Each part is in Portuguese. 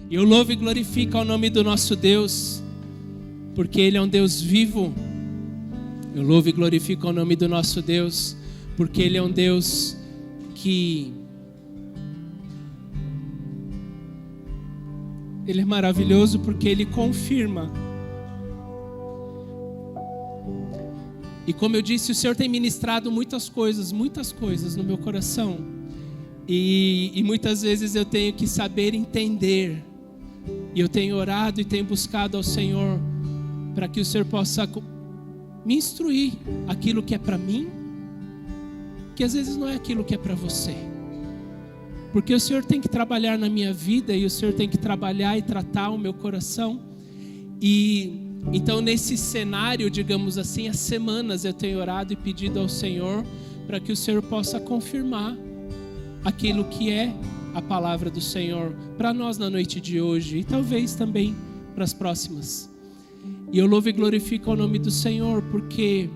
Eu louvo e glorifico ao nome do nosso Deus, porque Ele é um Deus vivo. Eu louvo e glorifico ao nome do nosso Deus, porque Ele é um Deus que... Ele é maravilhoso porque Ele confirma. E como eu disse, o Senhor tem ministrado muitas coisas no meu coração. E muitas vezes eu tenho que saber entender. E eu tenho orado e tenho buscado ao Senhor para que o Senhor possa me instruir aquilo que é para mim, que às vezes não é aquilo que é para você. Porque o Senhor tem que trabalhar na minha vida e o Senhor tem que trabalhar e tratar o meu coração. E então nesse cenário, digamos assim, há semanas eu tenho orado e pedido ao Senhor para que o Senhor possa confirmar aquilo que é a palavra do Senhor para nós na noite de hoje e talvez também para as próximas. E eu louvo e glorifico o nome do Senhor porque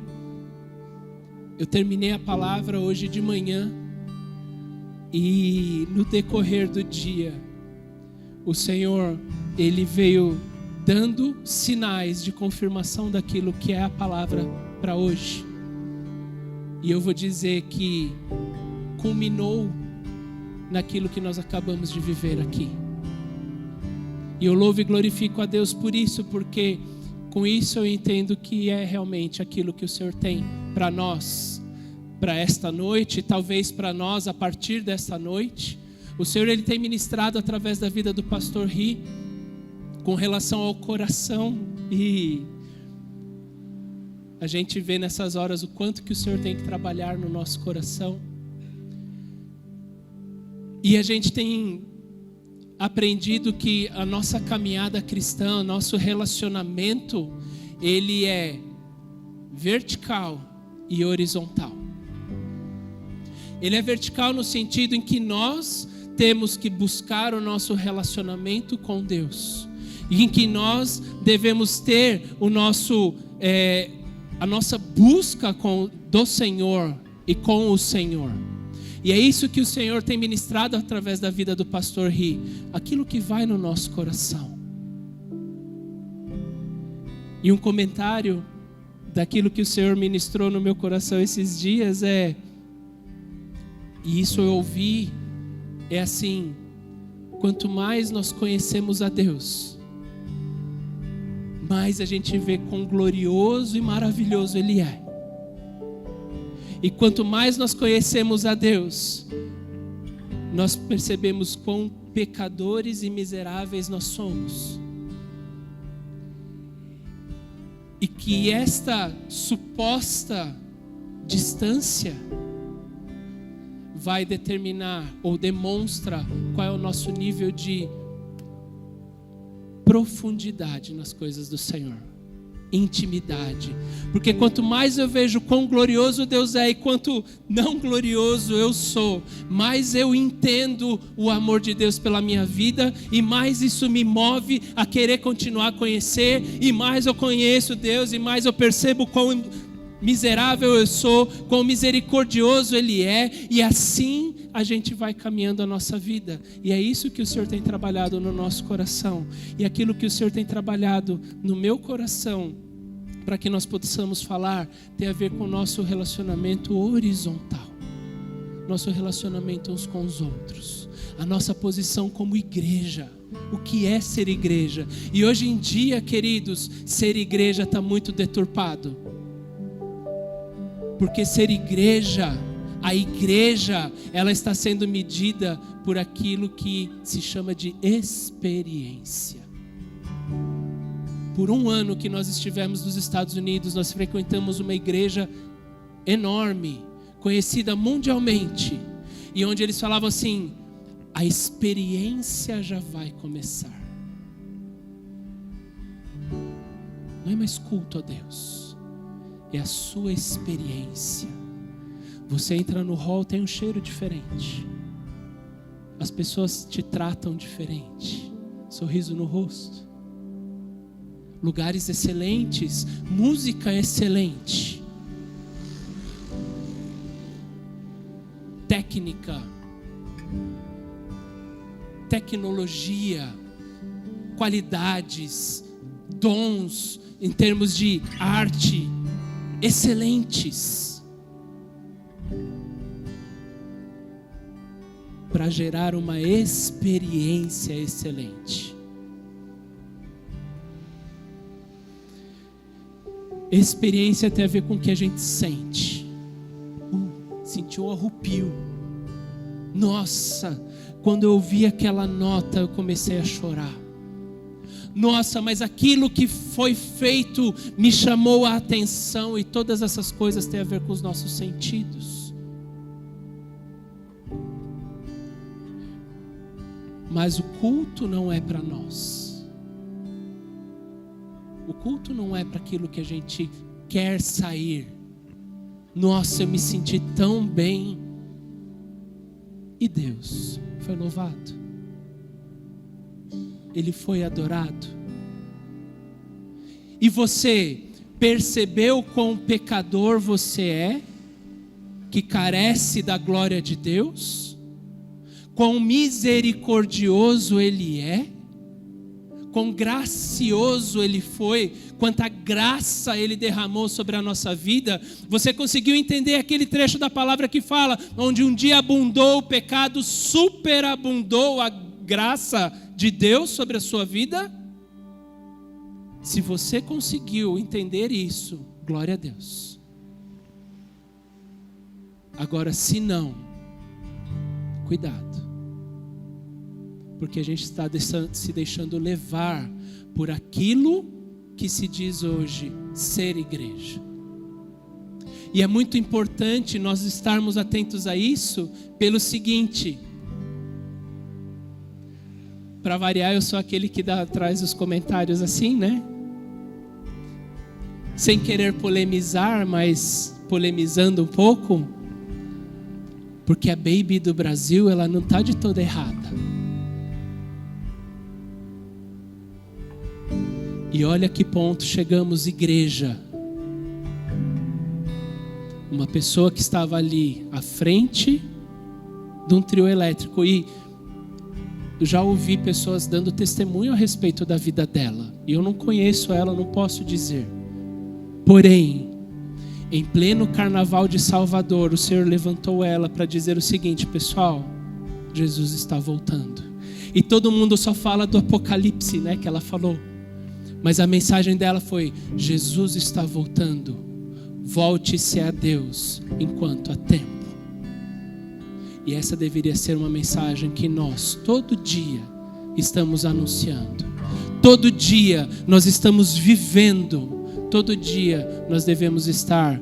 eu terminei a palavra hoje de manhã e no decorrer do dia o Senhor, Ele veio dando sinais de confirmação daquilo que é a palavra para hoje. E eu vou dizer que culminou naquilo que nós acabamos de viver aqui. E eu louvo e glorifico a Deus por isso, porque com isso eu entendo que é realmente aquilo que o Senhor tem para nós, para esta noite, talvez para nós a partir desta noite. O Senhor, Ele tem ministrado através da vida do pastor Ri, com relação ao coração, e a gente vê nessas horas o quanto que o Senhor tem que trabalhar no nosso coração. E a gente tem aprendido que a nossa caminhada cristã, nosso relacionamento, ele é vertical e horizontal. Ele é vertical no sentido em que nós temos que buscar o nosso relacionamento com Deus, e em que nós devemos ter a nossa busca do Senhor e com o Senhor. E é isso que o Senhor tem ministrado através da vida do pastor Ri, aquilo que vai no nosso coração. E um comentário daquilo que o Senhor ministrou no meu coração esses dias e isso eu ouvi, é assim: quanto mais nós conhecemos a Deus, mais a gente vê quão glorioso e maravilhoso Ele é. E quanto mais nós conhecemos a Deus, nós percebemos quão pecadores e miseráveis nós somos. E que esta suposta distância vai determinar ou demonstra qual é o nosso nível de profundidade nas coisas do Senhor, intimidade. Porque quanto mais eu vejo quão glorioso Deus é e quanto não glorioso eu sou, mais eu entendo o amor de Deus pela minha vida, e mais isso me move a querer continuar a conhecer, e mais eu conheço Deus, e mais eu percebo quão miserável eu sou, quão misericordioso Ele é, e assim a gente vai caminhando a nossa vida. E é isso que o Senhor tem trabalhado no nosso coração, e aquilo que o Senhor tem trabalhado no meu coração, para que nós possamos falar, tem a ver com o nosso relacionamento horizontal, nosso relacionamento uns com os outros, a nossa posição como igreja. O que é ser igreja? E hoje em dia, queridos, ser igreja está muito deturpado. Porque ser igreja, a igreja, ela está sendo medida por aquilo que se chama de experiência. Por um ano que nós estivemos nos Estados Unidos, nós frequentamos uma igreja enorme, conhecida mundialmente, e onde eles falavam assim: a experiência já vai começar. Não é mais culto a Deus, é a sua experiência. Você entra no hall, tem um cheiro diferente, as pessoas te tratam diferente, sorriso no rosto, lugares excelentes, música excelente, técnica, tecnologia, qualidades, dons, em termos de arte, excelentes, para gerar uma experiência excelente. Experiência tem a ver com o que a gente sente. Sentiu um arrepio. Nossa, quando eu ouvi aquela nota, eu comecei a chorar. Nossa, mas aquilo que foi feito me chamou a atenção. E todas essas coisas têm a ver com os nossos sentidos. Mas o culto não é para nós. O culto não é para aquilo que a gente quer sair. Nossa, eu me senti tão bem. E Deus foi louvado. Ele foi adorado. E você percebeu quão pecador você é, que carece da glória de Deus? Quão misericordioso Ele é? Quão gracioso Ele foi, quanta graça Ele derramou sobre a nossa vida. Você conseguiu entender aquele trecho da palavra que fala, onde um dia abundou o pecado, superabundou a graça de Deus sobre a sua vida? Se você conseguiu entender isso, glória a Deus. Agora, se não, cuidado. Porque a gente está se deixando levar por aquilo que se diz hoje ser igreja. E é muito importante nós estarmos atentos a isso pelo seguinte. Para variar, eu sou aquele que traz os comentários assim, né? Sem querer polemizar, mas polemizando um pouco. Porque a Baby do Brasil, ela não está de toda errada. E olha que ponto chegamos, igreja. Uma pessoa que estava ali à frente de um trio elétrico. E eu já ouvi pessoas dando testemunho a respeito da vida dela. E eu não conheço ela, não posso dizer. Porém, em pleno carnaval de Salvador, o Senhor levantou ela para dizer o seguinte: pessoal, Jesus está voltando. E todo mundo só fala do Apocalipse, né, que ela falou. Mas a mensagem dela foi: Jesus está voltando, volte-se a Deus enquanto há tempo. E essa deveria ser uma mensagem que nós, todo dia, estamos anunciando. Todo dia nós estamos vivendo. Todo dia nós devemos estar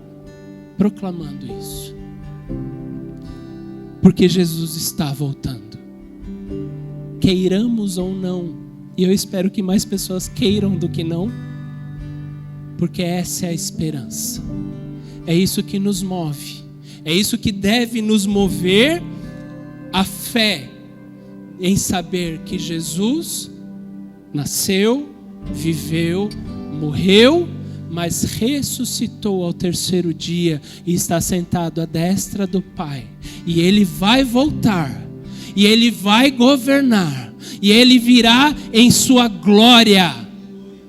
proclamando isso. Porque Jesus está voltando. Queiramos ou não. E eu espero que mais pessoas queiram do que não, porque essa é a esperança. É isso que nos move. É isso que deve nos mover a fé em saber que Jesus nasceu, viveu, morreu, mas ressuscitou ao terceiro dia e está sentado à destra do Pai. E Ele vai voltar, e Ele vai governar. E Ele virá em sua glória,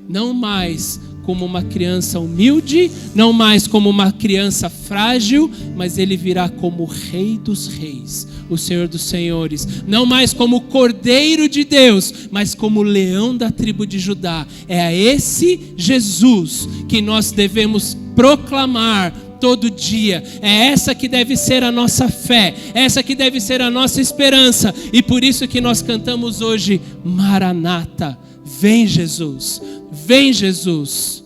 não mais como uma criança humilde, não mais como uma criança frágil, mas Ele virá como o Rei dos Reis, o Senhor dos Senhores, não mais como o Cordeiro de Deus, mas como o Leão da tribo de Judá. É a esse Jesus que nós devemos proclamar todo dia. É essa que deve ser a nossa fé, essa que deve ser a nossa esperança. E por isso que nós cantamos hoje: Maranata, vem Jesus, vem Jesus.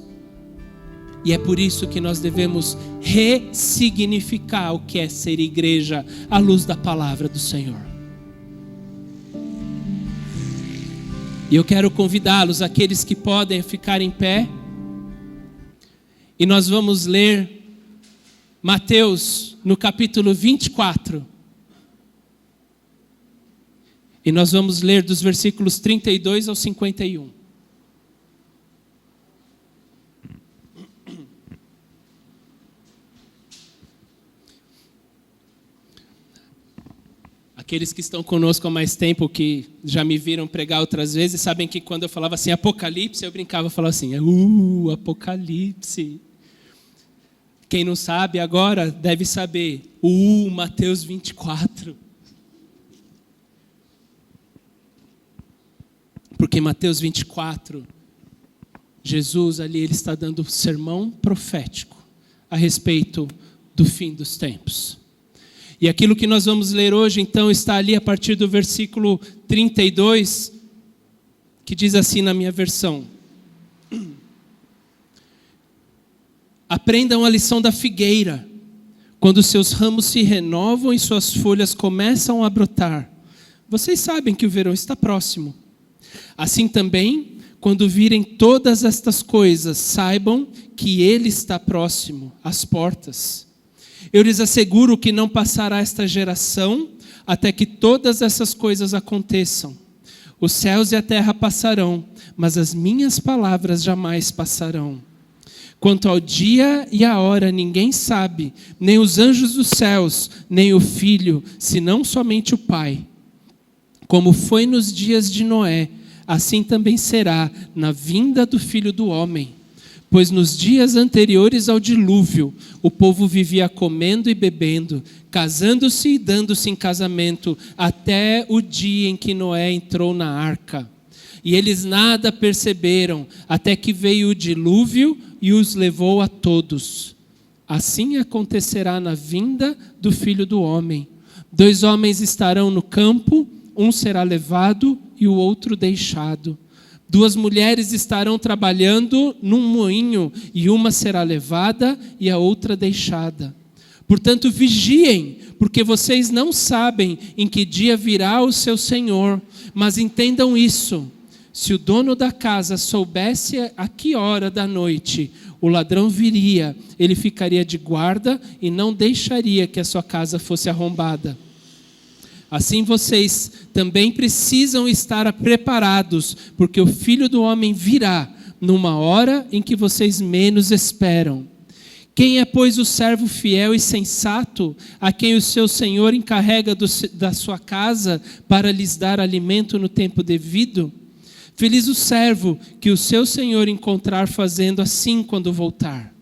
E é por isso que nós devemos ressignificar o que é ser igreja à luz da palavra do Senhor. E eu quero convidá-los, aqueles que podem, a ficar em pé. E nós vamos ler Mateus, no capítulo 24. E nós vamos ler dos versículos 32 ao 51. Aqueles que estão conosco há mais tempo, que já me viram pregar outras vezes, sabem que quando eu falava assim, Apocalipse, eu brincava e falava assim, Apocalipse. Quem não sabe agora deve saber, Mateus 24. Porque Mateus 24, Jesus ali, ele está dando um sermão profético a respeito do fim dos tempos. E aquilo que nós vamos ler hoje, então, está ali a partir do versículo 32, que diz assim na minha versão: aprendam a lição da figueira, quando seus ramos se renovam e suas folhas começam a brotar. Vocês sabem que o verão está próximo. Assim também, quando virem todas estas coisas, saibam que ele está próximo, às portas. Eu lhes asseguro que não passará esta geração até que todas essas coisas aconteçam. Os céus e a terra passarão, mas as minhas palavras jamais passarão. Quanto ao dia e à hora, ninguém sabe, nem os anjos dos céus, nem o Filho, senão somente o Pai. Como foi nos dias de Noé, assim também será na vinda do Filho do Homem. Pois nos dias anteriores ao dilúvio, o povo vivia comendo e bebendo, casando-se e dando-se em casamento, até o dia em que Noé entrou na arca. E eles nada perceberam, até que veio o dilúvio e os levou a todos. Assim acontecerá na vinda do Filho do Homem. 2 homens estarão no campo, um será levado e o outro deixado. 2 mulheres estarão trabalhando num moinho, e uma será levada e a outra deixada. Portanto, vigiem, porque vocês não sabem em que dia virá o seu Senhor. Mas entendam isso: se o dono da casa soubesse a que hora da noite o ladrão viria, ele ficaria de guarda e não deixaria que a sua casa fosse arrombada. Assim vocês também precisam estar preparados, porque o Filho do Homem virá numa hora em que vocês menos esperam. Quem é, pois, o servo fiel e sensato, a quem o seu senhor encarrega da sua casa para lhes dar alimento no tempo devido? Feliz o servo que o seu senhor encontrar fazendo assim quando voltar.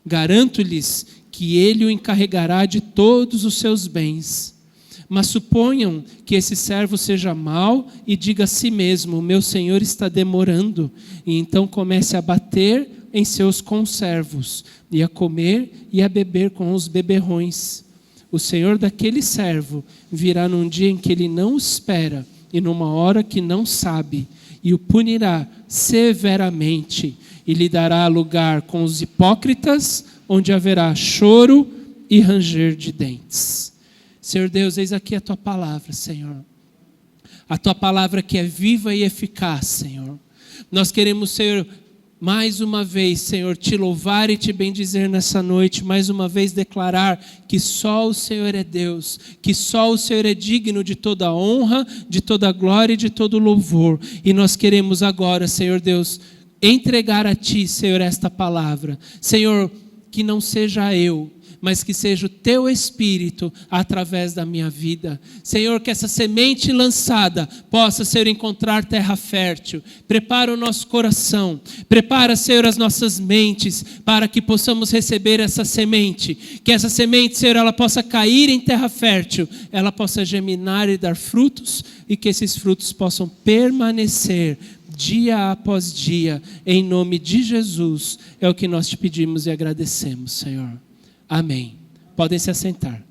Garanto-lhes que ele o encarregará de todos os seus bens. Mas suponham que esse servo seja mau e diga a si mesmo: meu senhor está demorando, e então comece a bater em seus conservos, e a comer e a beber com os beberrões. O senhor daquele servo virá num dia em que ele não espera, e numa hora que não sabe, e o punirá severamente, e lhe dará lugar com os hipócritas, onde haverá choro e ranger de dentes. Senhor Deus, eis aqui a Tua palavra, Senhor. A Tua palavra que é viva e eficaz, Senhor. Nós queremos, Senhor, mais uma vez, Senhor, Te louvar e Te bendizer nessa noite. Mais uma vez declarar que só o Senhor é Deus. Que só o Senhor é digno de toda honra, de toda glória e de todo louvor. E nós queremos agora, Senhor Deus, entregar a Ti, Senhor, esta palavra. Senhor, que não seja eu, mas que seja o Teu Espírito através da minha vida. Senhor, que essa semente lançada possa, Senhor, encontrar terra fértil. Prepara o nosso coração, prepara, Senhor, as nossas mentes, para que possamos receber essa semente. Que essa semente, Senhor, ela possa cair em terra fértil, ela possa germinar e dar frutos, e que esses frutos possam permanecer dia após dia. Em nome de Jesus, é o que nós Te pedimos e agradecemos, Senhor. Amém. Podem se assentar.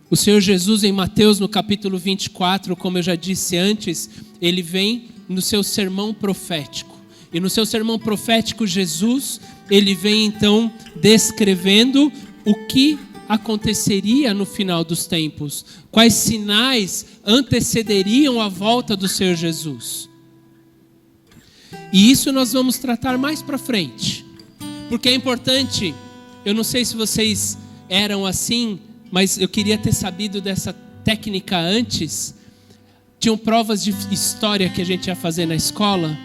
O Senhor Jesus, em Mateus, no capítulo 24, como eu já disse antes, ele vem no seu sermão profético. E no seu sermão profético, Jesus, ele vem então descrevendo o que aconteceria no final dos tempos, quais sinais antecederiam a volta do Senhor Jesus. E isso nós vamos tratar mais para frente, porque é importante. Eu não sei se vocês eram assim, mas eu queria ter sabido dessa técnica antes. Tinham provas de história que a gente ia fazer na escola,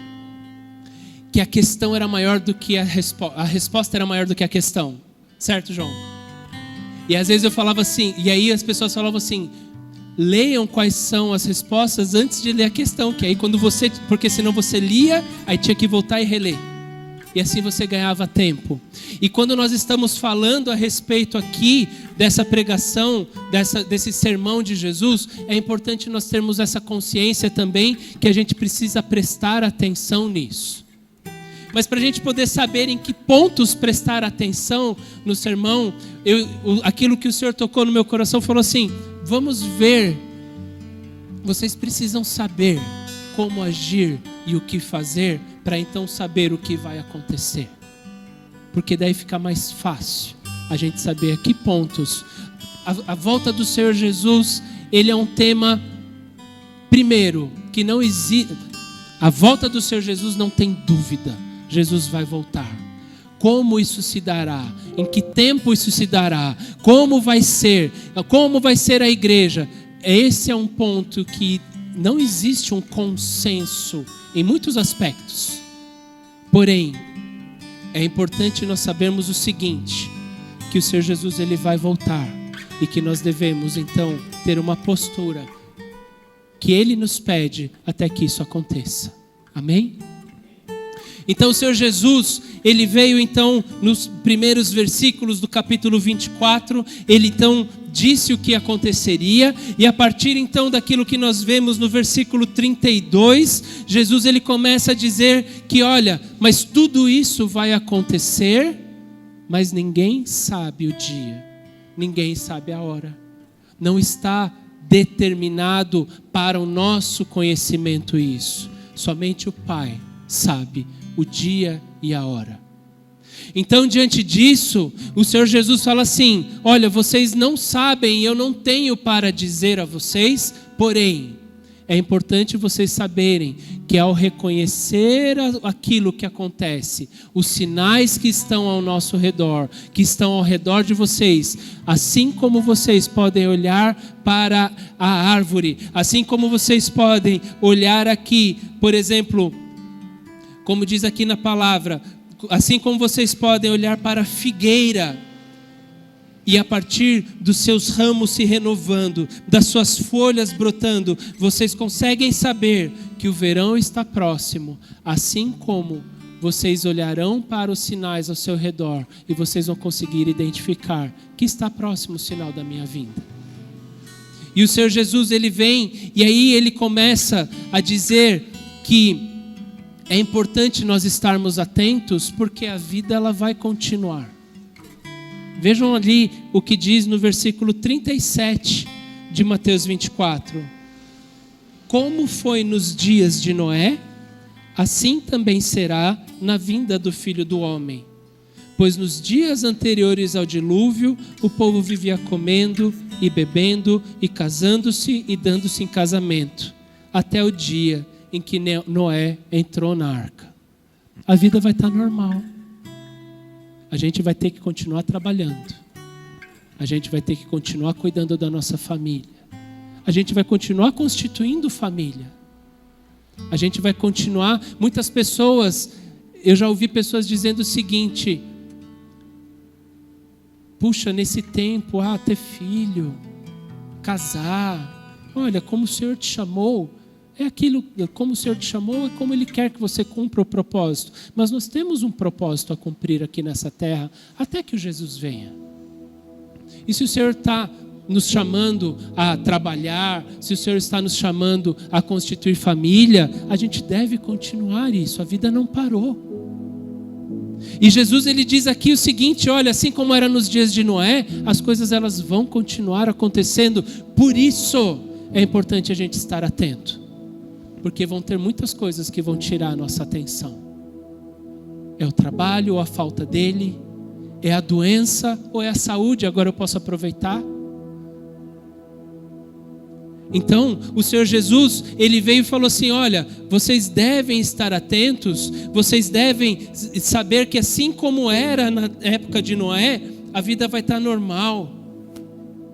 que a questão era maior do que a resposta era maior do que a questão. Certo, João? E às vezes eu falava assim, e aí as pessoas falavam assim, leiam quais são as respostas antes de ler a questão, que aí porque senão você lia, aí tinha que voltar e reler. E assim você ganhava tempo. E quando nós estamos falando a respeito aqui dessa pregação, desse sermão de Jesus, é importante nós termos essa consciência também que a gente precisa prestar atenção nisso. Mas para a gente poder saber em que pontos prestar atenção no sermão, aquilo que o Senhor tocou no meu coração falou assim, vamos ver, vocês precisam saber como agir e o que fazer para então saber o que vai acontecer. Porque daí fica mais fácil a gente saber a que pontos. A volta do Senhor Jesus, ele é um tema, primeiro, que não existe. A volta do Senhor Jesus não tem dúvida. Jesus vai voltar. Como isso se dará? Em que tempo isso se dará? Como vai ser? Como vai ser a igreja? Esse é um ponto que não existe um consenso em muitos aspectos. Porém, é importante nós sabermos o seguinte, que o Senhor Jesus ele vai voltar e que nós devemos então ter uma postura que Ele nos pede até que isso aconteça. Amém? Então o Senhor Jesus, Ele veio então nos primeiros versículos do capítulo 24, Ele então disse o que aconteceria, e a partir então daquilo que nós vemos no versículo 32, Jesus ele começa a dizer que olha, mas tudo isso vai acontecer, mas ninguém sabe o dia, ninguém sabe a hora, não está determinado para o nosso conhecimento isso, somente o Pai sabe o dia e a hora. Então, diante disso, o Senhor Jesus fala assim: olha, vocês não sabem, eu não tenho para dizer a vocês, porém, é importante vocês saberem que ao reconhecer aquilo que acontece, os sinais que estão ao nosso redor, que estão ao redor de vocês, assim como vocês podem olhar para a árvore, assim como vocês podem olhar aqui, por exemplo, como diz aqui na palavra, assim como vocês podem olhar para a figueira e a partir dos seus ramos se renovando, das suas folhas brotando, vocês conseguem saber que o verão está próximo, assim como vocês olharão para os sinais ao seu redor e vocês vão conseguir identificar que está próximo o sinal da minha vinda. E o Senhor Jesus ele vem e aí ele começa a dizer que é importante nós estarmos atentos porque a vida ela vai continuar. Vejam ali o que diz no versículo 37 de Mateus 24. Como foi nos dias de Noé, assim também será na vinda do Filho do Homem. Pois nos dias anteriores ao dilúvio, o povo vivia comendo e bebendo e casando-se e dando-se em casamento, até o dia em que Noé entrou na arca. A vida vai estar normal. A gente vai ter que continuar trabalhando. A gente vai ter que continuar cuidando da nossa família. A gente vai continuar constituindo família. A gente vai continuar... Muitas pessoas... Eu já ouvi pessoas dizendo o seguinte: puxa, nesse tempo, ter filho, casar. Olha, como o Senhor te chamou... É aquilo, como o Senhor te chamou, é como Ele quer que você cumpra o propósito. Mas nós temos um propósito a cumprir aqui nessa terra, até que o Jesus venha. E se o Senhor está nos chamando a trabalhar, se o Senhor está nos chamando a constituir família, a gente deve continuar isso, a vida não parou. E Jesus ele diz aqui o seguinte: olha, assim como era nos dias de Noé, as coisas elas vão continuar acontecendo. Por isso é importante a gente estar atento. Porque vão ter muitas coisas que vão tirar a nossa atenção. É o trabalho ou a falta dele? É a doença ou é a saúde? Agora eu posso aproveitar? Então, o Senhor Jesus, Ele veio e falou assim: olha, vocês devem estar atentos, vocês devem saber que assim como era na época de Noé, a vida vai estar normal.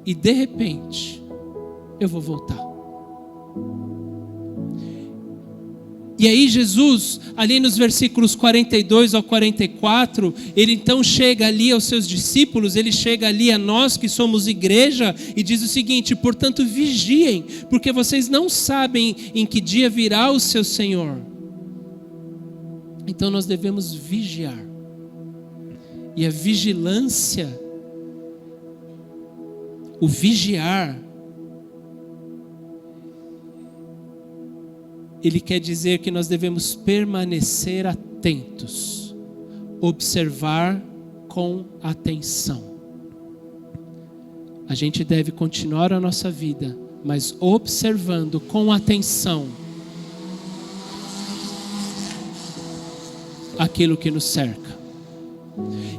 E de repente, eu vou voltar. E aí Jesus, ali nos versículos 42 ao 44, ele então chega ali aos seus discípulos, ele chega ali a nós que somos igreja e diz o seguinte: portanto vigiem, porque vocês não sabem em que dia virá o seu Senhor. Então nós devemos vigiar. E a vigilância, o vigiar, ele quer dizer que nós devemos permanecer atentos, observar com atenção. A gente deve continuar a nossa vida, mas observando com atenção aquilo que nos cerca.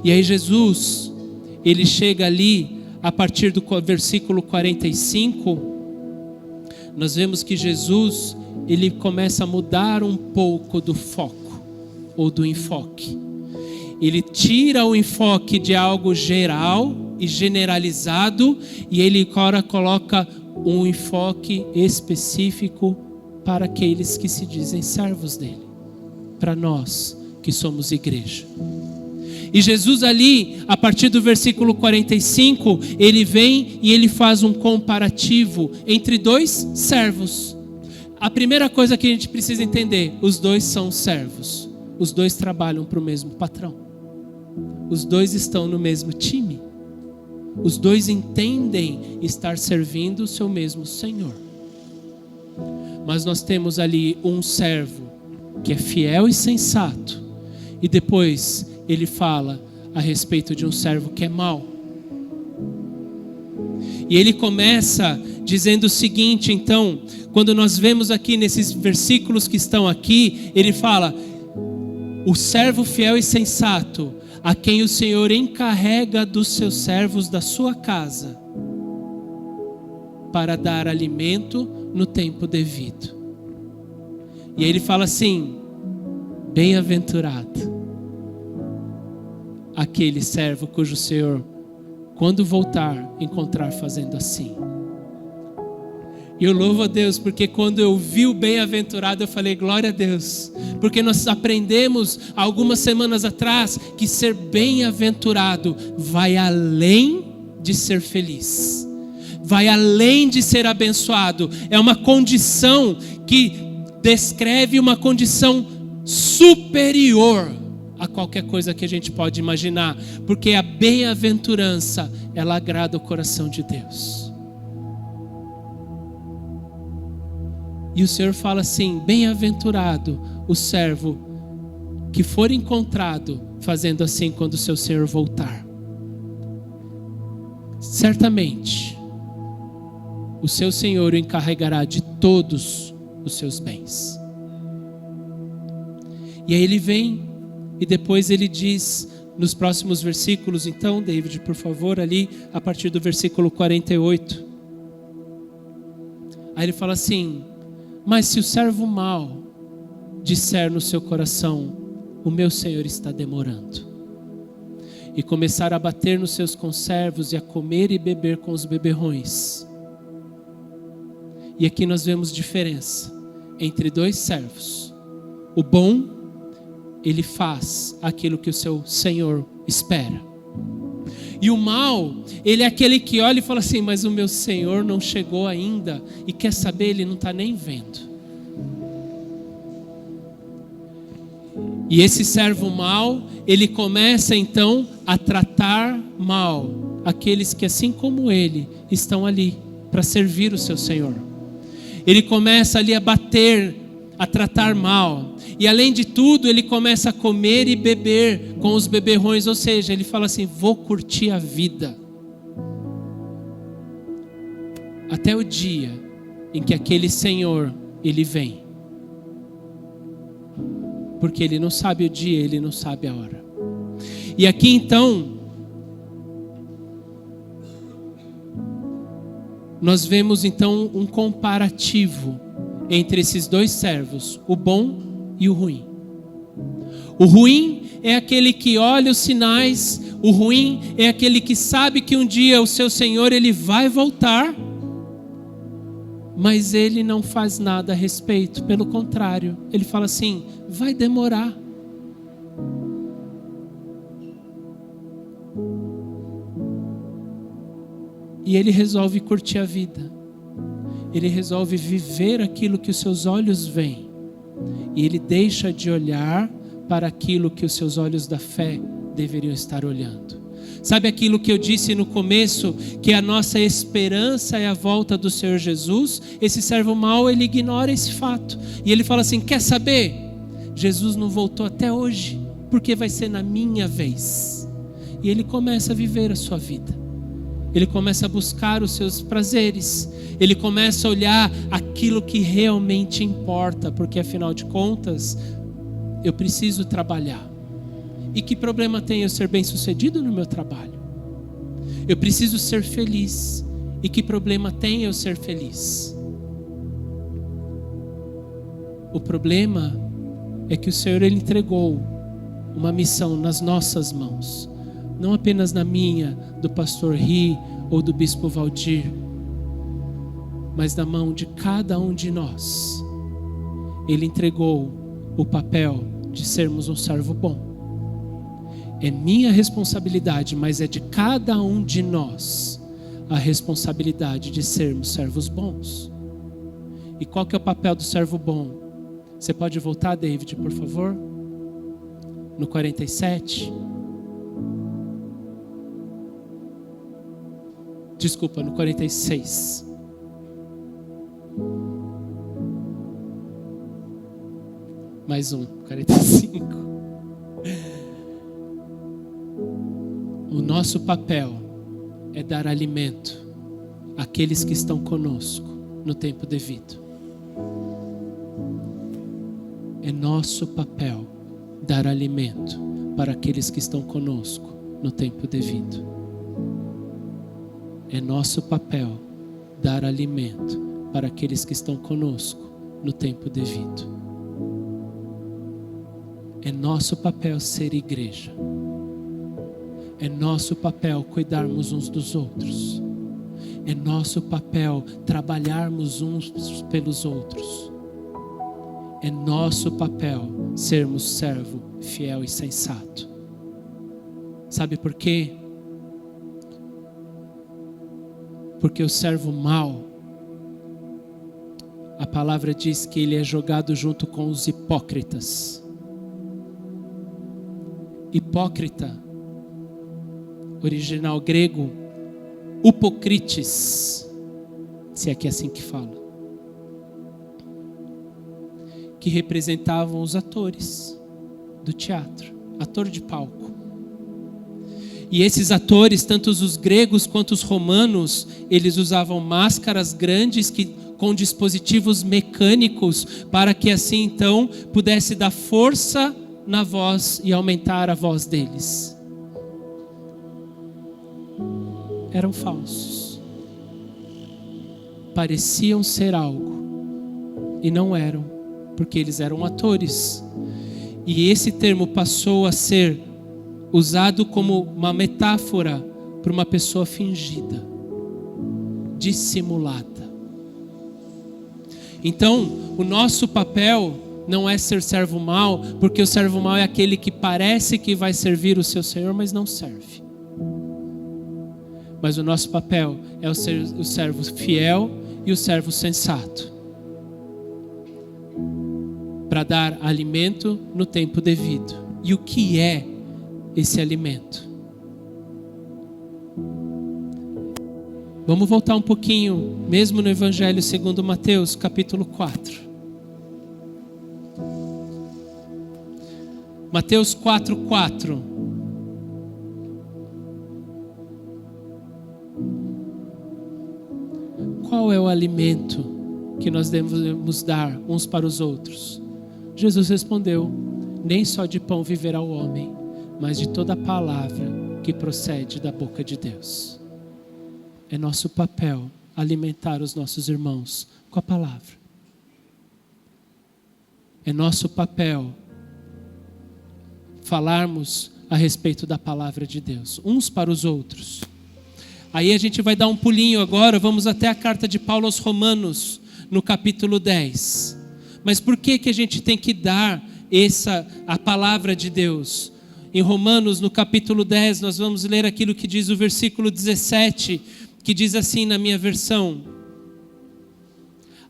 E aí Jesus, ele chega ali, a partir do versículo 45, nós vemos que Jesus, ele começa a mudar um pouco do foco, ou do enfoque. Ele tira o enfoque de algo geral e generalizado, e ele agora coloca um enfoque específico para aqueles que se dizem servos dele, para nós que somos igreja. E Jesus ali, a partir do versículo 45, ele vem e ele faz um comparativo entre dois servos. A primeira coisa que a gente precisa entender: os dois são servos, os dois trabalham para o mesmo patrão, os dois estão no mesmo time, os dois entendem estar servindo o seu mesmo Senhor. Mas nós temos ali um servo que é fiel e sensato, e depois ele fala a respeito de um servo que é mau. E ele começa dizendo o seguinte, então, quando nós vemos aqui nesses versículos que estão aqui, ele fala: o servo fiel e sensato, a quem o Senhor encarrega dos seus servos da sua casa, para dar alimento no tempo devido. E aí ele fala assim: bem-aventurado aquele servo cujo Senhor, quando voltar, encontrar fazendo assim. E eu louvo a Deus, porque quando eu vi o bem-aventurado, eu falei: glória a Deus, porque nós aprendemos algumas semanas atrás que ser bem-aventurado vai além de ser feliz, vai além de ser abençoado. É uma condição que descreve uma condição superior a qualquer coisa que a gente pode imaginar, porque a bem-aventurança, ela agrada o coração de Deus. E o Senhor fala assim: bem-aventurado o servo que for encontrado fazendo assim quando o seu Senhor voltar. Certamente o seu Senhor o encarregará de todos os seus bens. E aí ele vem e depois ele diz nos próximos versículos, então, David, por favor, ali a partir do versículo 48. Aí ele fala assim: mas se o servo mau disser no seu coração: o meu Senhor está demorando, e começar a bater nos seus conservos e a comer e beber com os beberrões. E aqui nós vemos diferença entre dois servos. O bom, ele faz aquilo que o seu Senhor espera. E o mau, ele é aquele que olha e fala assim: mas o meu Senhor não chegou ainda, e quer saber, ele não está nem vendo. E esse servo mau, ele começa então a tratar mal aqueles que, assim como ele, estão ali para servir o seu Senhor. Ele começa ali a bater, a tratar mal. E além de tudo, ele começa a comer e beber com os beberrões. Ou seja, ele fala assim: vou curtir a vida até o dia em que aquele Senhor, ele vem. Porque ele não sabe o dia, ele não sabe a hora. E aqui então, nós vemos então um comparativo entre esses dois servos, o bom e o ruim. O ruim é aquele que olha os sinais, o ruim é aquele que sabe que um dia o seu Senhor, ele vai voltar, Mas ele não faz nada a respeito, pelo contrário, ele fala assim: vai demorar. E ele resolve curtir a vida. Ele resolve viver aquilo que os seus olhos veem. E ele deixa de olhar para aquilo que os seus olhos da fé deveriam estar olhando. Sabe aquilo que eu disse no começo, que a nossa esperança é a volta do Senhor Jesus? Esse servo mau, ele ignora esse fato. E ele fala assim: quer saber? Jesus não voltou até hoje, porque vai ser na minha vez. E ele começa a viver a sua vida. Ele começa a buscar os seus prazeres. Ele começa a olhar aquilo que realmente importa, porque afinal de contas, eu preciso trabalhar. E que problema tem eu ser bem-sucedido no meu trabalho? Eu preciso ser feliz. E que problema tem eu ser feliz? O problema é que o Senhor, ele entregou uma missão nas nossas mãos. Não apenas na minha, do pastor Ri ou do bispo Valdir, mas na mão de cada um de nós. Ele entregou o papel de sermos um servo bom. É minha responsabilidade, mas é de cada um de nós a responsabilidade de sermos servos bons. E qual que é o papel do servo bom? Você pode voltar, David, por favor? No 47. Desculpa, no 46. Mais um, 45. O nosso papel é dar alimento àqueles que estão conosco no tempo devido. É nosso papel dar alimento para aqueles que estão conosco no tempo devido. É nosso papel dar alimento para aqueles que estão conosco no tempo devido. É nosso papel ser igreja. É nosso papel cuidarmos uns dos outros. É nosso papel trabalharmos uns pelos outros. É nosso papel sermos servo fiel e sensato. Sabe por quê? Porque o servo mau, a palavra diz que ele é jogado junto com os hipócritas. Hipócrita, original grego, upokrites, se é que é assim que fala, que representavam os atores do teatro, ator de palco. E esses atores, tanto os gregos quanto os romanos, eles usavam máscaras grandes com dispositivos mecânicos para que assim então pudesse dar força na voz e aumentar a voz deles. Eram falsos. Pareciam ser algo e não eram, porque eles eram atores. E esse termo passou a ser usado como uma metáfora para uma pessoa fingida, dissimulada. Então, o nosso papel não é ser servo mau, porque o servo mau é aquele que parece que vai servir o seu Senhor, mas não serve. Mas o nosso papel é o servo fiel e o servo sensato, para dar alimento no tempo devido. E o que é esse alimento? Vamos voltar um pouquinho, mesmo no Evangelho segundo Mateus, capítulo 4. Mateus 4:4. Qual é o alimento que nós devemos dar uns para os outros? Jesus respondeu: nem só de pão viverá o homem, mas de toda palavra que procede da boca de Deus. É nosso papel alimentar os nossos irmãos com a palavra. É nosso papel falarmos a respeito da palavra de Deus, uns para os outros. Aí a gente vai dar um pulinho agora, vamos até a carta de Paulo aos Romanos, no capítulo 10. Mas por que a gente tem que dar a palavra de Deus? Em Romanos, no capítulo 10, nós vamos ler aquilo que diz o versículo 17, que diz assim na minha versão: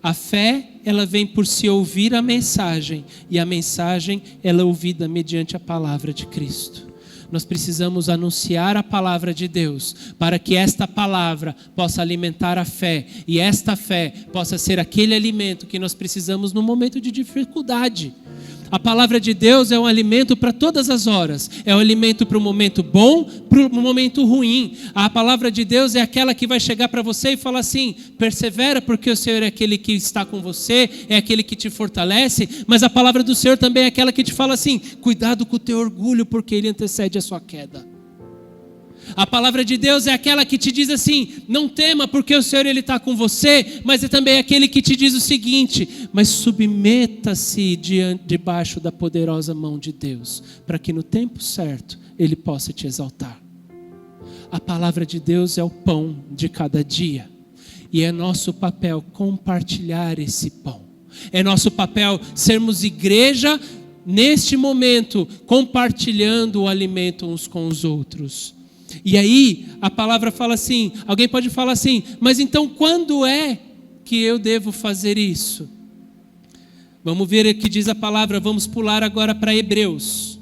a fé, ela vem por se ouvir a mensagem, e a mensagem, ela é ouvida mediante a palavra de Cristo. Nós precisamos anunciar a palavra de Deus, para que esta palavra possa alimentar a fé, e esta fé possa ser aquele alimento que nós precisamos no momento de dificuldade. A palavra de Deus é um alimento para todas as horas. É um alimento para o momento bom, para o momento ruim. A palavra de Deus é aquela que vai chegar para você e falar assim: persevera, porque o Senhor é aquele que está com você, é aquele que te fortalece. Mas a palavra do Senhor também é aquela que te fala assim: cuidado com o teu orgulho, porque ele antecede a sua queda. A palavra de Deus é aquela que te diz assim: não tema, porque o Senhor ele está com você. Mas é também aquele que te diz o seguinte: mas submeta-se debaixo da poderosa mão de Deus, para que no tempo certo ele possa te exaltar. A palavra de Deus é o pão de cada dia, e é nosso papel compartilhar esse pão. É nosso papel sermos igreja neste momento, compartilhando o alimento uns com os outros. E aí a palavra fala assim, alguém pode falar assim: mas então quando é que eu devo fazer isso? Vamos ver o que diz a palavra. Vamos pular agora para Hebreus.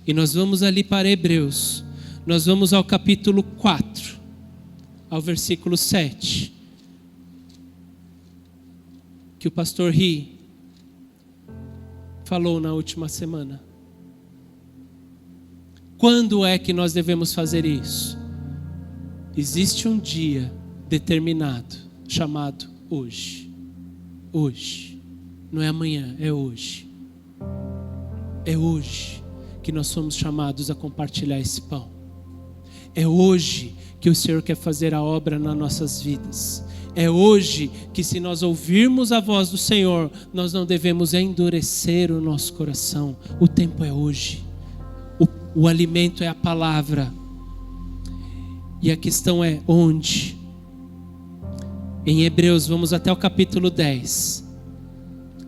E nós vamos ali para Hebreus. Nós vamos ao capítulo 4, ao versículo 7. Que o pastor Ri falou na última semana. Quando é que nós devemos fazer isso? Existe um dia determinado, chamado hoje. Hoje. Não é amanhã, é hoje. É hoje que nós somos chamados a compartilhar esse pão. É hoje que o Senhor quer fazer a obra nas nossas vidas. É hoje que, se nós ouvirmos a voz do Senhor, nós não devemos endurecer o nosso coração. O tempo é hoje. O alimento é a palavra. E a questão é onde? Em Hebreus, vamos até o capítulo 10,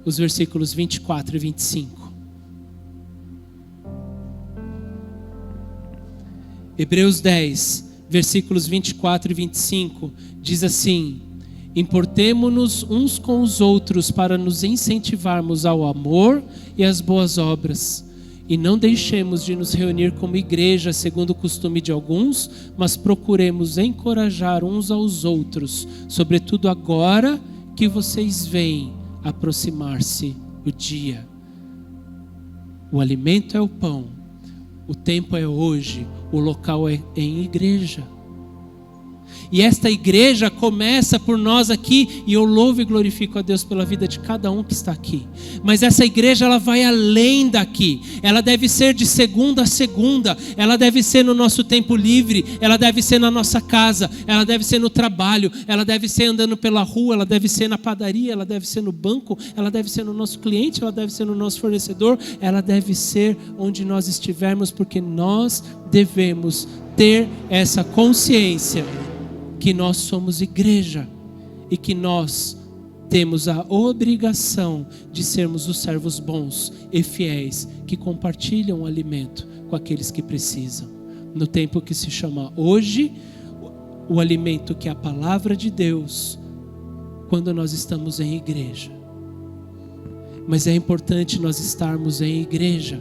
os versículos 24 e 25. Hebreus 10, versículos 24 e 25, diz assim: importemo-nos uns com os outros para nos incentivarmos ao amor e às boas obras. E não deixemos de nos reunir como igreja, segundo o costume de alguns, mas procuremos encorajar uns aos outros, sobretudo agora que vocês veem aproximar-se o dia. O alimento é o pão, o tempo é hoje, o local é em igreja. E esta igreja começa por nós aqui, e eu louvo e glorifico a Deus pela vida de cada um que está aqui. Mas essa igreja, ela vai além daqui. Ela deve ser de segunda a segunda. Ela deve ser no nosso tempo livre. Ela deve ser na nossa casa. Ela deve ser no trabalho. Ela deve ser andando pela rua. Ela deve ser na padaria. Ela deve ser no banco. Ela deve ser no nosso cliente. Ela deve ser no nosso fornecedor. Ela deve ser onde nós estivermos, porque nós devemos ter essa consciência que nós somos igreja e que nós temos a obrigação de sermos os servos bons e fiéis que compartilham o alimento com aqueles que precisam. No tempo que se chama hoje, o alimento que é a palavra de Deus, quando nós estamos em igreja. Mas é importante nós estarmos em igreja.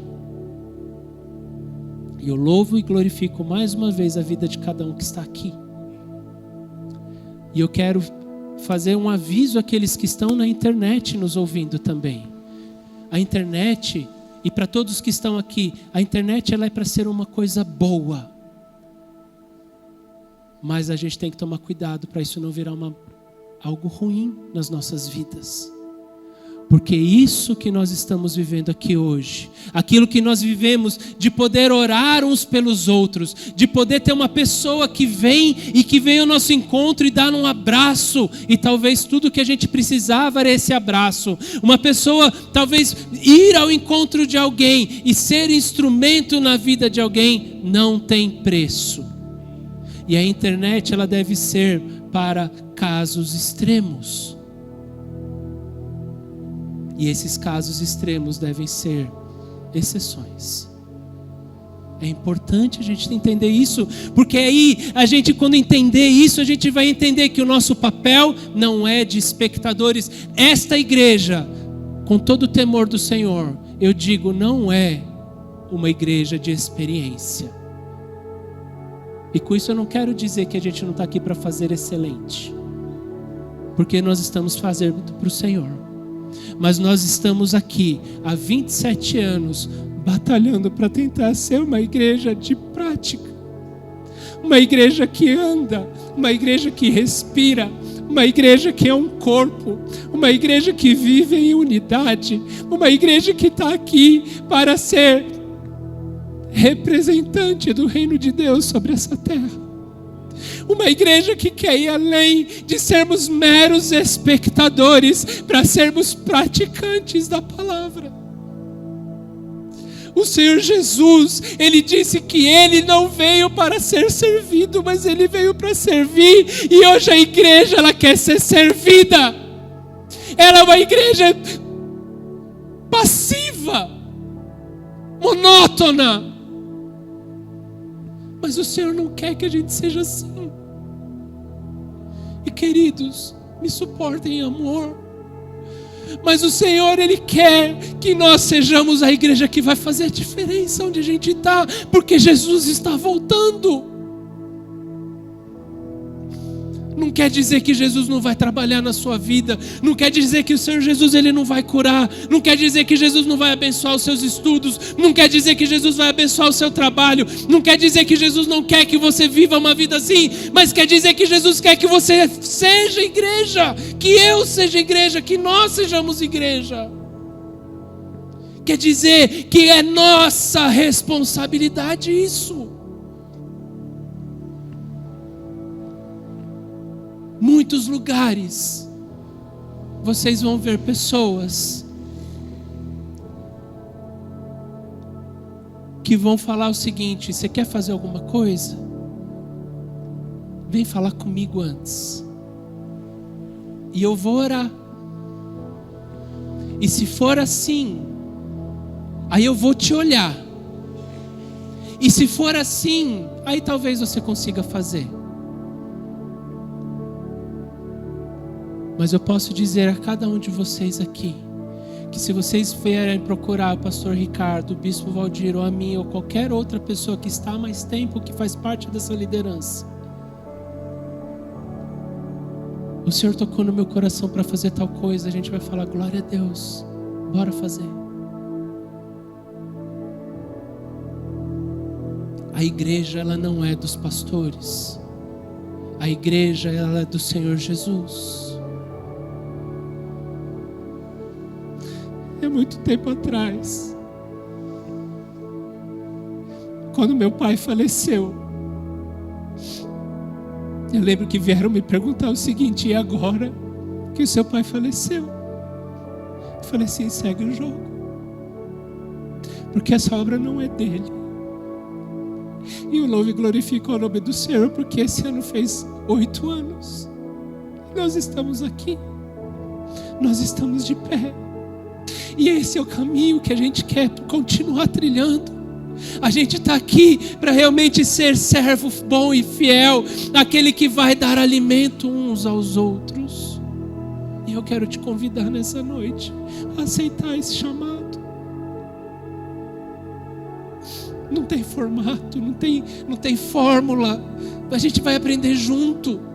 E eu louvo e glorifico mais uma vez a vida de cada um que está aqui. E eu quero fazer um aviso àqueles que estão na internet nos ouvindo também. A internet, e para todos que estão aqui, a internet ela é para ser uma coisa boa. Mas a gente tem que tomar cuidado para isso não virar algo ruim nas nossas vidas. Porque isso que nós estamos vivendo aqui hoje, aquilo que nós vivemos de poder orar uns pelos outros, de poder ter uma pessoa que vem ao nosso encontro e dar um abraço, e talvez tudo que a gente precisava era esse abraço. Uma pessoa talvez ir ao encontro de alguém e ser instrumento na vida de alguém não tem preço. E a internet, ela deve ser para casos extremos. E esses casos extremos devem ser exceções. É importante a gente entender isso, porque aí a gente, quando entender isso, a gente vai entender que o nosso papel não é de espectadores. Esta igreja, com todo o temor do Senhor, eu digo, não é uma igreja de experiência. E com isso eu não quero dizer que a gente não está aqui para fazer excelente, porque nós estamos fazendo para o Senhor. Mas nós estamos aqui há 27 anos batalhando para tentar ser uma igreja de prática, uma igreja que anda, uma igreja que respira, uma igreja que é um corpo, uma igreja que vive em unidade, uma igreja que está aqui para ser representante do reino de Deus sobre essa terra. Uma igreja que quer ir além de sermos meros espectadores, para sermos praticantes da palavra. O Senhor Jesus, Ele disse que Ele não veio para ser servido, mas Ele veio para servir. E hoje a igreja, ela quer ser servida. Ela é uma igreja passiva, monótona. Mas o Senhor não quer que a gente seja assim. E queridos, me suportem em amor. Mas o Senhor, Ele quer que nós sejamos a igreja que vai fazer a diferença onde a gente está, porque Jesus está voltando. Não quer dizer que Jesus não vai trabalhar na sua vida, não quer dizer que o Senhor Jesus, Ele não vai curar, não quer dizer que Jesus não vai abençoar os seus estudos, não quer dizer que Jesus vai abençoar o seu trabalho, não quer dizer que Jesus não quer que você viva uma vida assim, mas quer dizer que Jesus quer que você seja igreja, que eu seja igreja, que nós sejamos igreja. Quer dizer que é nossa responsabilidade isso. Muitos lugares vocês vão ver pessoas que vão falar o seguinte: você quer fazer alguma coisa? Vem falar comigo antes, e eu vou orar. E se for assim, aí eu vou te olhar. E se for assim, aí talvez você consiga fazer. Mas eu posso dizer a cada um de vocês aqui, que se vocês vierem procurar o pastor Ricardo, o bispo Valdir, ou a mim, ou qualquer outra pessoa que está há mais tempo, que faz parte dessa liderança, o Senhor tocou no meu coração para fazer tal coisa, a gente vai falar, glória a Deus, bora fazer. A igreja, ela não é dos pastores, a igreja, ela é do Senhor Jesus. Muito tempo atrás, quando meu pai faleceu, eu lembro que vieram me perguntar o seguinte: e agora que o seu pai faleceu? Eu falei assim: segue o jogo, porque essa obra não é dele. E o louvo e glorifica o nome do Senhor, porque esse ano fez 8 anos. Nós estamos aqui, nós estamos de pé. E esse é o caminho que a gente quer continuar trilhando. A gente está aqui para realmente ser servo bom e fiel, aquele que vai dar alimento uns aos outros. E eu quero te convidar nessa noite a aceitar esse chamado. Não tem formato, não tem fórmula. A gente vai aprender junto.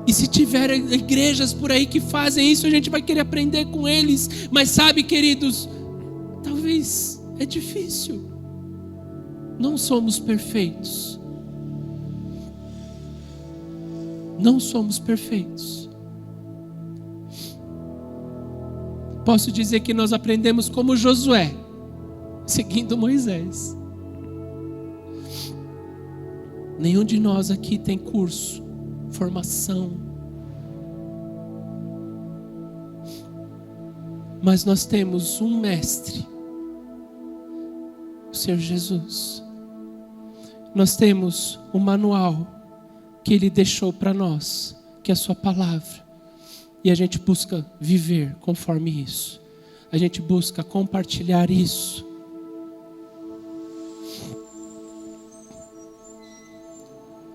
E se tiver igrejas por aí que fazem isso, a gente vai querer aprender com eles. Mas sabe, queridos, talvez é difícil. Não somos perfeitos. Não somos perfeitos. Posso dizer que nós aprendemos como Josué, seguindo Moisés. Nenhum de nós aqui tem curso, formação, mas nós temos um mestre, o Senhor Jesus. nós temos o manual que Ele deixou para nós, que é a sua palavra. E a gente busca viver conforme isso. A gente busca compartilhar isso.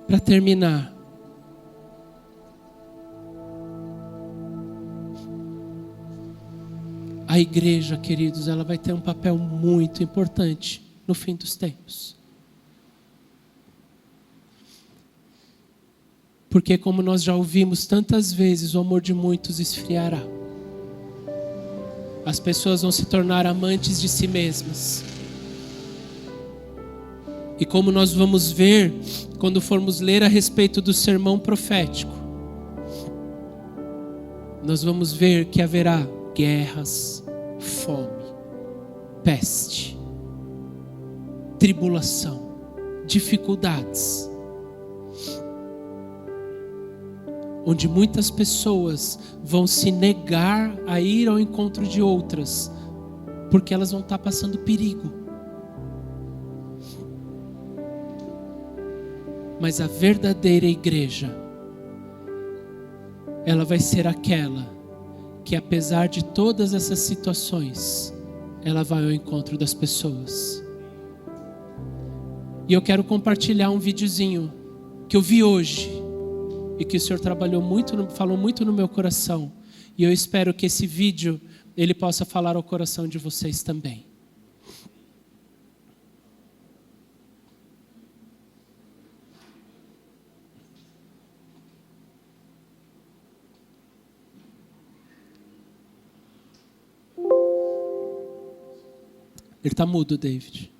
Para terminar, a igreja, queridos, ela vai ter um papel muito importante no fim dos tempos. Porque, como nós já ouvimos tantas vezes, o amor de muitos esfriará. As pessoas vão se tornar amantes de si mesmas. E como nós vamos ver quando formos ler a respeito do sermão profético, nós vamos ver que haverá guerras, fome, peste, tribulação, dificuldades, onde muitas pessoas vão se negar a ir ao encontro de outras, porque elas vão estar passando perigo. Mas a verdadeira igreja, ela vai ser aquela que, apesar de todas essas situações, ela vai ao encontro das pessoas. E eu quero compartilhar um videozinho que eu vi hoje e que o Senhor falou muito no meu coração. E eu espero que esse vídeo ele possa falar ao coração de vocês também. Ele está mudo, David.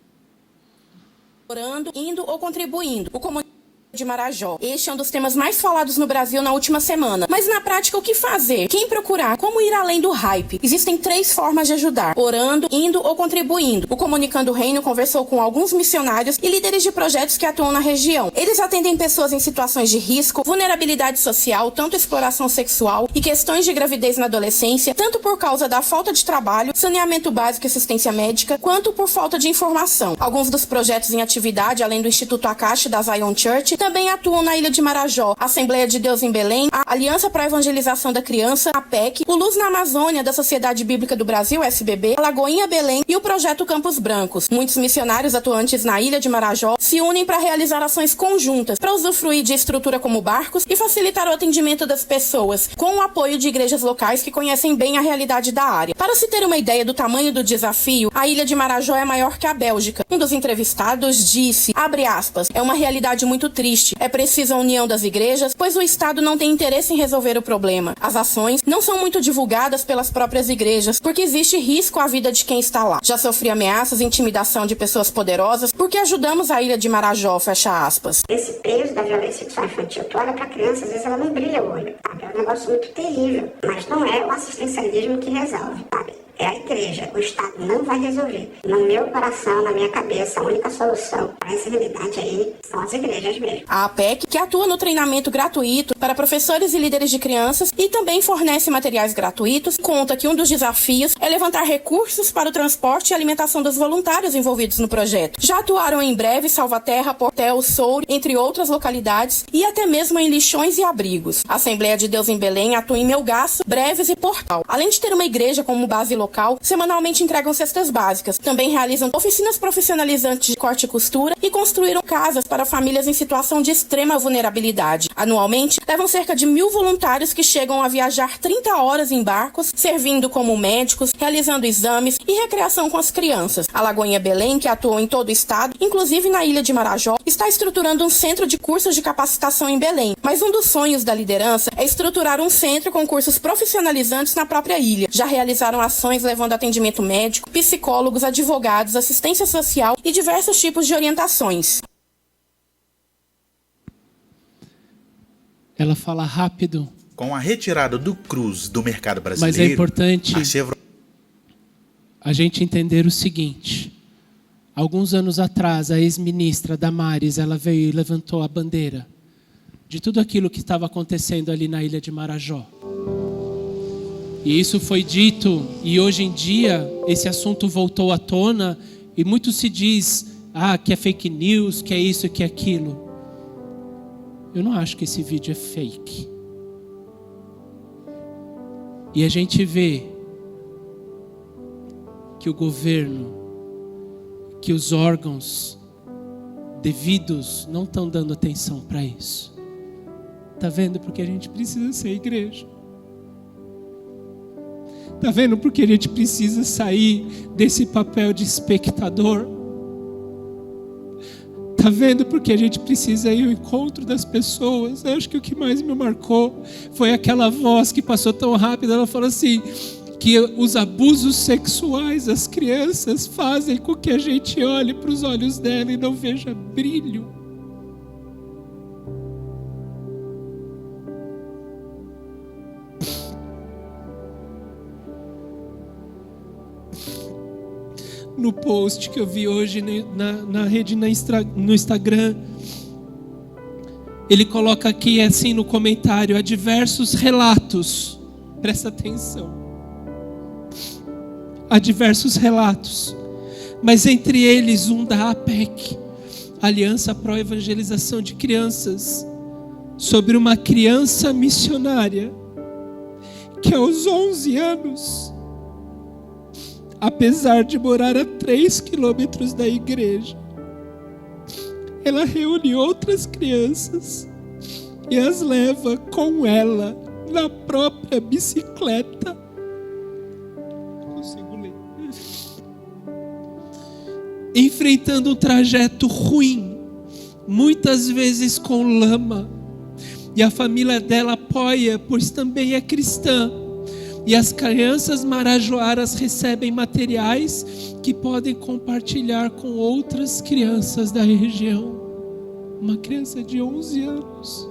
Orando, indo ou contribuindo. O comunicado de Marajó. Este é um dos temas mais falados no Brasil na última semana. Mas na prática, o que fazer? Quem procurar? Como ir além do hype? Existem 3 formas de ajudar: orando, indo ou contribuindo. O Comunicando o Reino conversou com alguns missionários e líderes de projetos que atuam na região. Eles atendem pessoas em situações de risco, vulnerabilidade social, tanto exploração sexual e questões de gravidez na adolescência, tanto por causa da falta de trabalho, saneamento básico e assistência médica, quanto por falta de informação. Alguns dos projetos em atividade, além do Instituto Akashi da Zion Church, também atuam na Ilha de Marajó, a Assembleia de Deus em Belém, a Aliança para a Evangelização da Criança, a APEC, o Luz na Amazônia da Sociedade Bíblica do Brasil, SBB, a Lagoinha Belém e o Projeto Campos Brancos. Muitos missionários atuantes na Ilha de Marajó se unem para realizar ações conjuntas, para usufruir de estrutura como barcos e facilitar o atendimento das pessoas, com o apoio de igrejas locais que conhecem bem a realidade da área. Para se ter uma ideia do tamanho do desafio, a Ilha de Marajó é maior que a Bélgica. Um dos entrevistados disse, abre aspas, é uma realidade muito triste. É preciso a união das igrejas, pois o Estado não tem interesse em resolver o problema. As ações não são muito divulgadas pelas próprias igrejas, porque existe risco à vida de quem está lá. Já sofri ameaças e intimidação de pessoas poderosas, porque ajudamos a Ilha de Marajó, fecha aspas. Esse peso da violência sexual infantil, tu olha pra criança, às vezes ela não brilha o olho, sabe? É um negócio muito terrível, mas não é o assistencialismo que resolve, sabe? É a igreja, o Estado não vai resolver. No meu coração, na minha cabeça, a única solução para essa realidade aí são as igrejas mesmo. A APEC, que atua no treinamento gratuito para professores e líderes de crianças e também fornece materiais gratuitos, conta que um dos desafios é levantar recursos para o transporte e alimentação dos voluntários envolvidos no projeto. Já atuaram em Breve, Salvaterra, Portel, Soure, entre outras localidades, e até mesmo em lixões e abrigos. A Assembleia de Deus em Belém atua em Melgaço, Breves e Portal. Além de ter uma igreja como base local, semanalmente entregam cestas básicas. Também realizam oficinas profissionalizantes de corte e costura e construíram casas para famílias em situação de extrema vulnerabilidade. Anualmente, levam cerca de 1.000 voluntários que chegam a viajar 30 horas em barcos, servindo como médicos, realizando exames e recreação com as crianças. A Lagoinha Belém, que atua em todo o estado, inclusive na Ilha de Marajó, está estruturando um centro de cursos de capacitação em Belém. Mas um dos sonhos da liderança é estruturar um centro com cursos profissionalizantes na própria ilha. Já realizaram ações levando atendimento médico, psicólogos, advogados, assistência social e diversos tipos de orientações. Ela fala rápido. Com a retirada do Cruz do mercado brasileiro, mas é importante a Chevrolet... a gente entender o seguinte. Alguns anos atrás, a ex-ministra Damares, ela veio e levantou a bandeira de tudo aquilo que estava acontecendo ali na Ilha de Marajó. E isso foi dito, e hoje em dia esse assunto voltou à tona, e muito se diz que é fake news, que é isso, que é aquilo. Eu não acho que esse vídeo é fake. E a gente vê que o governo, que os órgãos devidos não estão dando atenção para isso. Tá vendo? Porque a gente precisa ser igreja. Tá vendo? Porque a gente precisa sair desse papel de espectador. Tá vendo? Porque a gente precisa ir ao encontro das pessoas. Eu acho que o que mais me marcou foi aquela voz que passou tão rápido. Ela falou assim, que os abusos sexuais das crianças fazem com que a gente olhe para os olhos dela e não veja brilho. No post que eu vi hoje na rede, no Instagram, ele coloca aqui assim no comentário: há diversos relatos, presta atenção, há diversos relatos, mas entre eles um da APEC, Aliança Pro Evangelização de Crianças, sobre uma criança missionária que aos 11 anos, apesar de morar a 3 quilômetros da igreja, ela reúne outras crianças e as leva com ela na própria bicicleta. Não consigo ler. Enfrentando um trajeto ruim, muitas vezes com lama. E a família dela apoia, pois também é cristã. E as crianças marajoaras recebem materiais que podem compartilhar com outras crianças da região. Uma criança de 11 anos,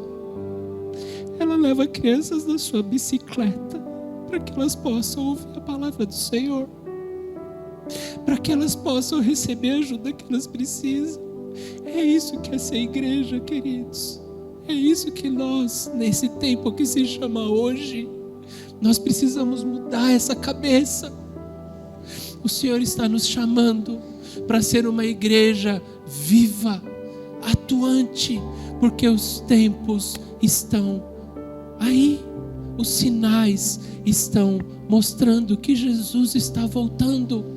ela leva crianças na sua bicicleta para que elas possam ouvir a palavra do Senhor, para que elas possam receber a ajuda que elas precisam. É isso que é ser igreja, queridos. É isso que nós, nesse tempo que se chama hoje, nós precisamos mudar essa cabeça. O Senhor está nos chamando para ser uma igreja viva, atuante, porque os tempos estão aí. Os sinais estão mostrando que Jesus está voltando.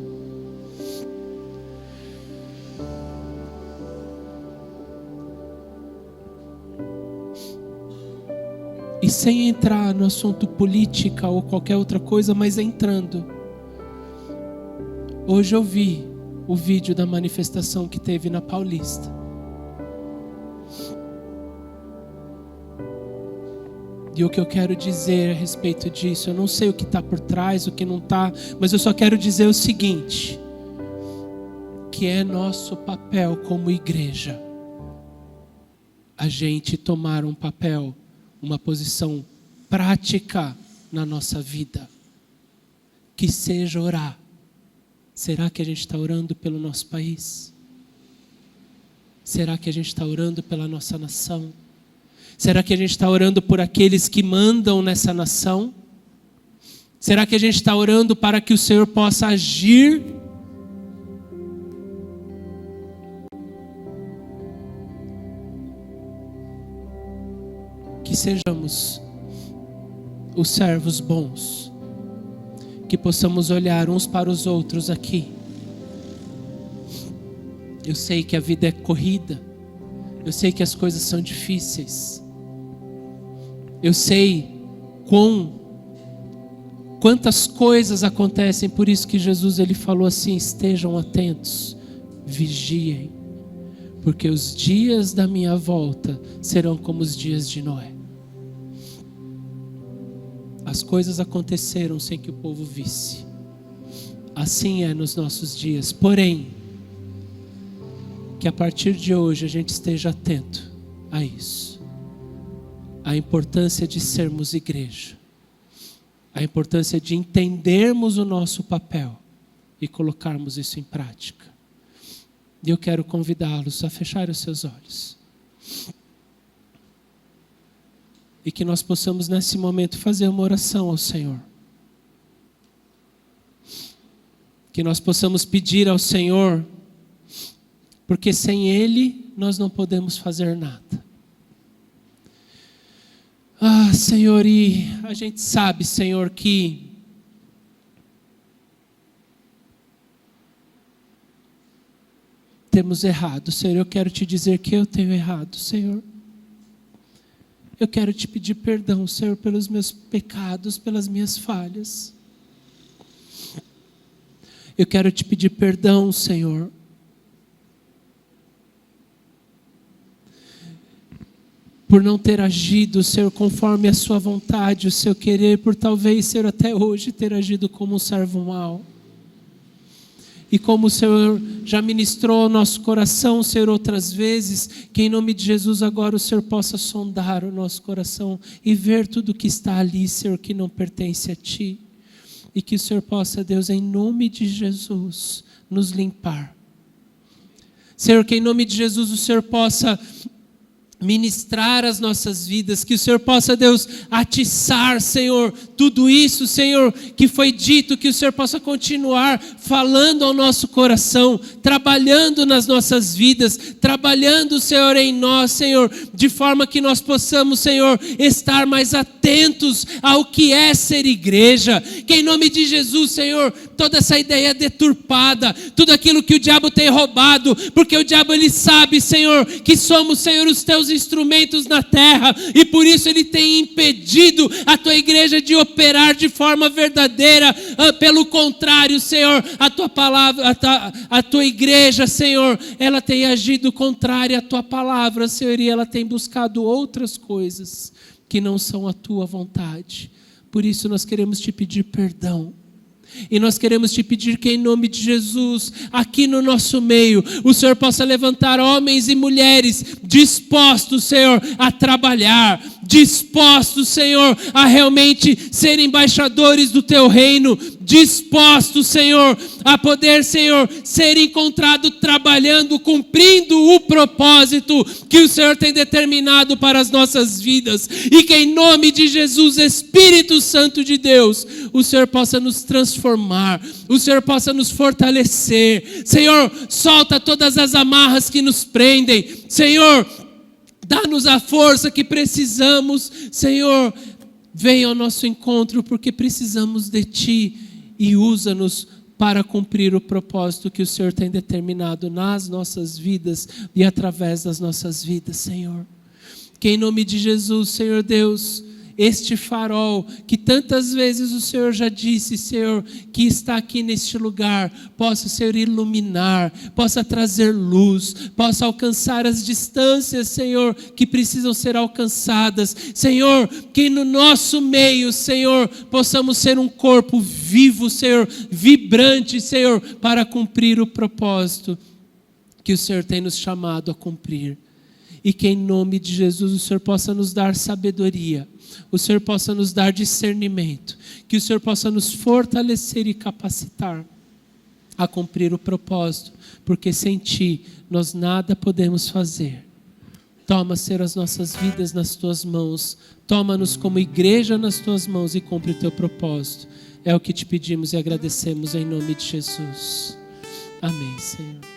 E sem entrar no assunto política ou qualquer outra coisa, mas entrando. Hoje eu vi o vídeo da manifestação que teve na Paulista. E o que eu quero dizer a respeito disso, eu não sei o que está por trás, o que não está, mas eu só quero dizer o seguinte, que é nosso papel como igreja, a gente tomar um papel, uma posição prática na nossa vida, que seja orar. Será que a gente está orando pelo nosso país? Será que a gente está orando pela nossa nação? Será que a gente está orando por aqueles que mandam nessa nação? Será que a gente está orando para que o Senhor possa agir? Que sejamos os servos bons, que possamos olhar uns para os outros aqui. Eu sei que a vida é corrida, eu sei que as coisas são difíceis, eu sei quantas coisas acontecem, por isso que Jesus ele falou assim: estejam atentos, vigiem, porque os dias da minha volta serão como os dias de Noé. As coisas aconteceram sem que o povo visse. Assim é nos nossos dias. Porém, que a partir de hoje a gente esteja atento a isso. A importância de sermos igreja. A importância de entendermos o nosso papel e colocarmos isso em prática. E eu quero convidá-los a fechar os seus olhos. E que nós possamos nesse momento fazer uma oração ao Senhor. Que nós possamos pedir ao Senhor Porque sem Ele nós não podemos fazer nada. Senhor, e a gente sabe, Senhor, que temos errado. Senhor, eu quero te dizer que eu tenho errado, Senhor. Eu quero te pedir perdão, Senhor, pelos meus pecados, pelas minhas falhas. Eu quero te pedir perdão, Senhor, por não ter agido, Senhor, conforme a sua vontade, o seu querer, por talvez, Senhor, até hoje ter agido como um servo mau. E como o Senhor já ministrou ao nosso coração, Senhor, outras vezes, que em nome de Jesus agora o Senhor possa sondar o nosso coração e ver tudo que está ali, Senhor, que não pertence a Ti. E que o Senhor possa, Deus, em nome de Jesus, nos limpar. Senhor, que em nome de Jesus o Senhor possa ministrar as nossas vidas, que o Senhor possa, Deus, atiçar, Senhor, tudo isso, Senhor, que foi dito, que o Senhor possa continuar falando ao nosso coração, trabalhando nas nossas vidas, trabalhando, Senhor, em nós, Senhor, de forma que nós possamos, Senhor, estar mais atentos ao que é ser igreja, que em nome de Jesus, Senhor, toda essa ideia deturpada, tudo aquilo que o diabo tem roubado, porque o diabo, ele sabe, Senhor, que somos, Senhor, os teus instrumentos na terra, e por isso ele tem impedido a tua igreja de operar de forma verdadeira. Pelo contrário, Senhor, a tua palavra, a tua igreja, Senhor, ela tem agido contrária à tua palavra, Senhor, e ela tem buscado outras coisas que não são a tua vontade. Por isso nós queremos te pedir perdão. E nós queremos te pedir que em nome de Jesus, aqui no nosso meio, o Senhor possa levantar homens e mulheres dispostos, Senhor, a trabalhar, dispostos, Senhor, a realmente ser embaixadores do teu reino, dispostos, Senhor, a poder, Senhor, ser encontrado trabalhando, cumprindo o propósito que o Senhor tem determinado para as nossas vidas. E que em nome de Jesus, Espírito Santo de Deus, o Senhor possa nos transformar, o Senhor possa nos fortalecer. Senhor, solta todas as amarras que nos prendem. Senhor, dá-nos a força que precisamos. Senhor, venha ao nosso encontro porque precisamos de Ti e usa-nos para cumprir o propósito que o Senhor tem determinado nas nossas vidas e através das nossas vidas, Senhor. Que em nome de Jesus, Senhor Deus, este farol que tantas vezes o Senhor já disse, Senhor, que está aqui neste lugar, possa, Senhor, iluminar, possa trazer luz, possa alcançar as distâncias, Senhor, que precisam ser alcançadas. Senhor, que no nosso meio, Senhor, possamos ser um corpo vivo, Senhor, vibrante, Senhor, para cumprir o propósito que o Senhor tem nos chamado a cumprir. E que em nome de Jesus o Senhor possa nos dar sabedoria, o Senhor possa nos dar discernimento, que o Senhor possa nos fortalecer e capacitar a cumprir o propósito, porque sem Ti nós nada podemos fazer. Toma, Senhor, as nossas vidas nas Tuas mãos, toma-nos como igreja nas Tuas mãos e cumpre o Teu propósito. É o que te pedimos e agradecemos em nome de Jesus. Amém, Senhor.